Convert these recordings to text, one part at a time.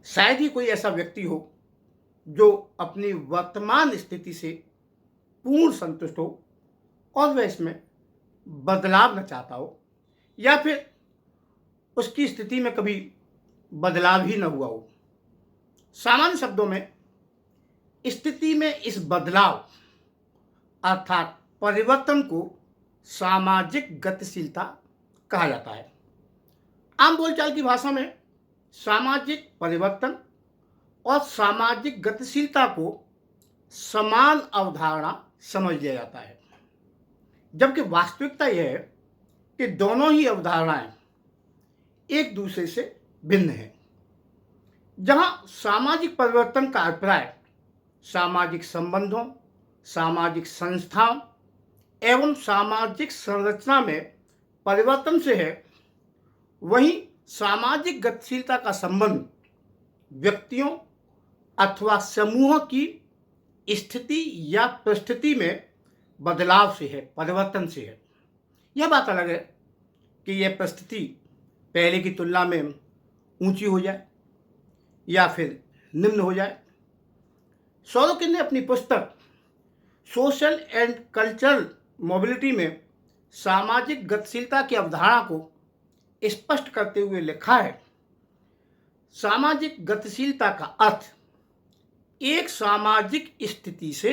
शायद ही कोई ऐसा व्यक्ति हो जो अपनी वर्तमान स्थिति से पूर्ण संतुष्ट हो और वह इसमें बदलाव न चाहता हो, या फिर उसकी स्थिति में कभी बदलाव ही न हुआ हो। सामान्य शब्दों में स्थिति में इस बदलाव अर्थात परिवर्तन को सामाजिक गतिशीलता कहा जाता है। आम बोलचाल की भाषा में सामाजिक परिवर्तन और सामाजिक गतिशीलता को समान अवधारणा समझ लिया जाता है, जबकि वास्तविकता यह है कि दोनों ही अवधारणाएं एक दूसरे से भिन्न हैं। जहां सामाजिक परिवर्तन का अभिप्राय सामाजिक संबंधों, सामाजिक संस्थाओं एवं सामाजिक संरचना में परिवर्तन से है, वहीं सामाजिक गतिशीलता का संबंध व्यक्तियों अथवा समूहों की स्थिति या परिस्थिति में बदलाव से है, परिवर्तन से है। यह बात अलग है कि यह परिस्थिति पहले की तुलना में ऊंची हो जाए या फिर निम्न हो जाए। सोरोकिन ने अपनी पुस्तक सोशल एंड कल्चरल मोबिलिटी में सामाजिक गतिशीलता की अवधारणा को स्पष्ट करते हुए लिखा है, सामाजिक गतिशीलता का अर्थ एक सामाजिक स्थिति से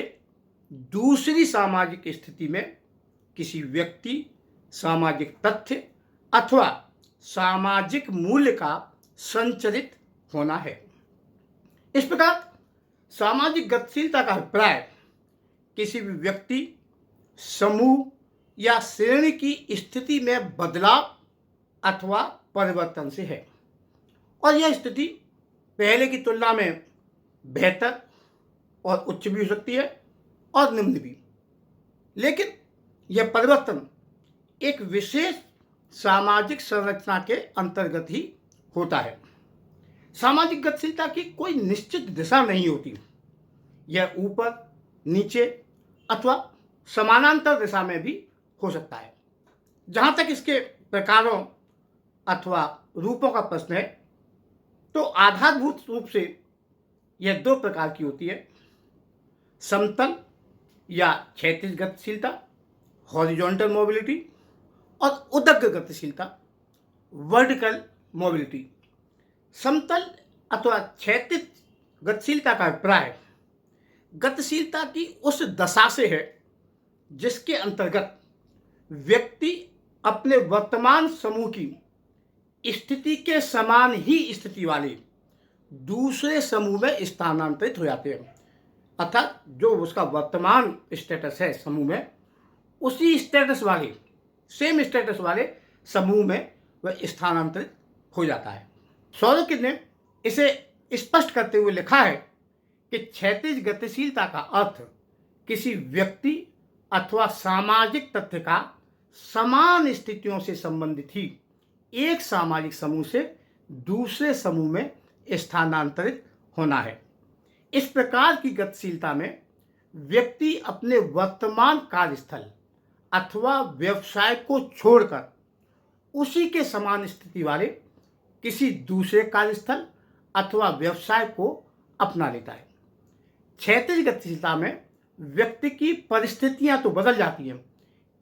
दूसरी सामाजिक स्थिति में किसी व्यक्ति, सामाजिक तथ्य अथवा सामाजिक मूल्य का संचरित होना है। इस प्रकार सामाजिक गतिशीलता का अभिप्राय किसी भी व्यक्ति, समूह या श्रेणी की स्थिति में बदलाव अथवा परिवर्तन से है, और यह स्थिति पहले की तुलना में बेहतर और उच्च भी हो सकती है और निम्न भी, लेकिन यह परिवर्तन एक विशेष सामाजिक संरचना के अंतर्गत ही होता है। सामाजिक गतिशीलता की कोई निश्चित दिशा नहीं होती, यह ऊपर, नीचे अथवा समानांतर दिशा में भी हो सकता है। जहाँ तक इसके प्रकारों अथवा रूपों का प्रश्न है, तो आधारभूत रूप से यह दो प्रकार की होती है, समतल या क्षैतिज गतिशीलता, हॉरिजॉन्टल मोबिलिटी, और उदग्र गतिशीलता, वर्टिकल मोबिलिटी। समतल अथवा क्षैतिज गतिशीलता का अभिप्राय गतिशीलता की उस दशा से है जिसके अंतर्गत व्यक्ति अपने वर्तमान समूह की स्थिति के समान ही स्थिति वाले दूसरे समूह में स्थानांतरित हो जाते हैं, अर्थात जो उसका वर्तमान स्टेटस है समूह में, उसी स्टेटस वाले, सेम स्टेटस वाले समूह में वह स्थानांतरित हो जाता है। सोरोकिन ने इसे स्पष्ट करते हुए लिखा है कि क्षैतिज गतिशीलता का अर्थ किसी व्यक्ति अथवा सामाजिक तथ्य का समान स्थितियों से संबंधित ही एक सामाजिक समूह से दूसरे समूह में स्थानांतरित होना है। इस प्रकार की गतिशीलता में व्यक्ति अपने वर्तमान कार्यस्थल अथवा व्यवसाय को छोड़कर उसी के समान स्थिति वाले किसी दूसरे कार्यस्थल अथवा व्यवसाय को अपना लेता है। क्षैतिज गतिशीलता में व्यक्ति की परिस्थितियां तो बदल जाती हैं,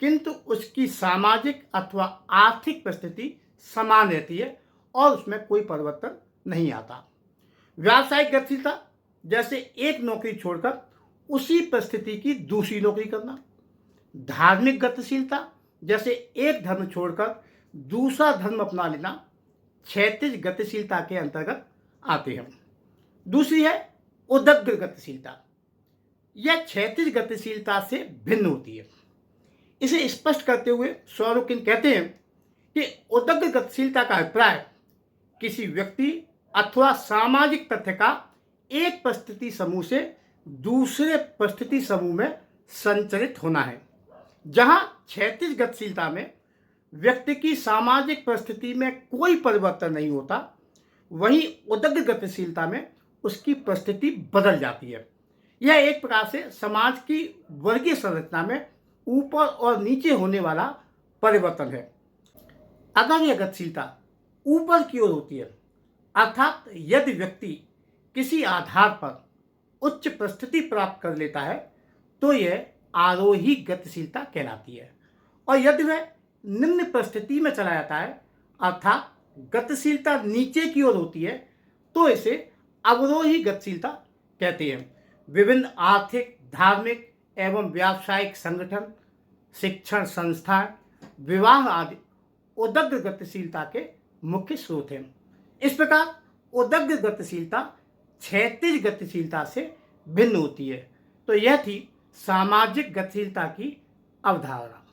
किंतु उसकी सामाजिक अथवा आर्थिक परिस्थिति समान रहती है और उसमें कोई परिवर्तन नहीं आता। व्यावसायिक गतिशीलता जैसे एक नौकरी छोड़कर उसी परिस्थिति की दूसरी नौकरी करना। धार्मिक गतिशीलता जैसे एक धर्म छोड़कर दूसरा धर्म अपना लेना क्षैतिज गतिशीलता के अंतर्गत आते हैं। दूसरी है उदग्र गतिशीलता। यह क्षैतिज गतिशीलता से भिन्न होती है। इसे स्पष्ट करते हुए सोरोकिन कहते हैं कि उदग्र गतिशीलता का अभिप्राय किसी व्यक्ति अथवा सामाजिक तथ्य का एक परिस्थिति समूह से दूसरे परिस्थिति समूह में संचरित होना है। जहां क्षैतिज गतिशीलता में व्यक्ति की सामाजिक परिस्थिति में कोई परिवर्तन नहीं होता, वहीं उदग्र गतिशीलता में उसकी परिस्थिति बदल जाती है। यह एक प्रकार से समाज की वर्गीय संरचना में ऊपर और नीचे होने वाला परिवर्तन है। अगर यह गतिशीलता ऊपर की ओर होती है अर्थात यदि व्यक्ति किसी आधार पर उच्च प्रस्थिति प्राप्त कर लेता है तो यह आरोही गतिशीलता कहलाती है, और यदि वह निम्न परिस्थिति में चला जाता है अर्थात गतिशीलता नीचे की ओर होती है तो इसे अवरोही गतिशीलता कहते हैं। विभिन्न आर्थिक, धार्मिक एवं व्यावसायिक संगठन, शिक्षण संस्थाएं, विवाह आदि उदग्र गतिशीलता के मुख्य स्रोत हैं। इस प्रकार उदग्र गतिशीलता क्षैतिज गतिशीलता से भिन्न होती है। तो यह थी सामाजिक गतिशीलता की अवधारणा।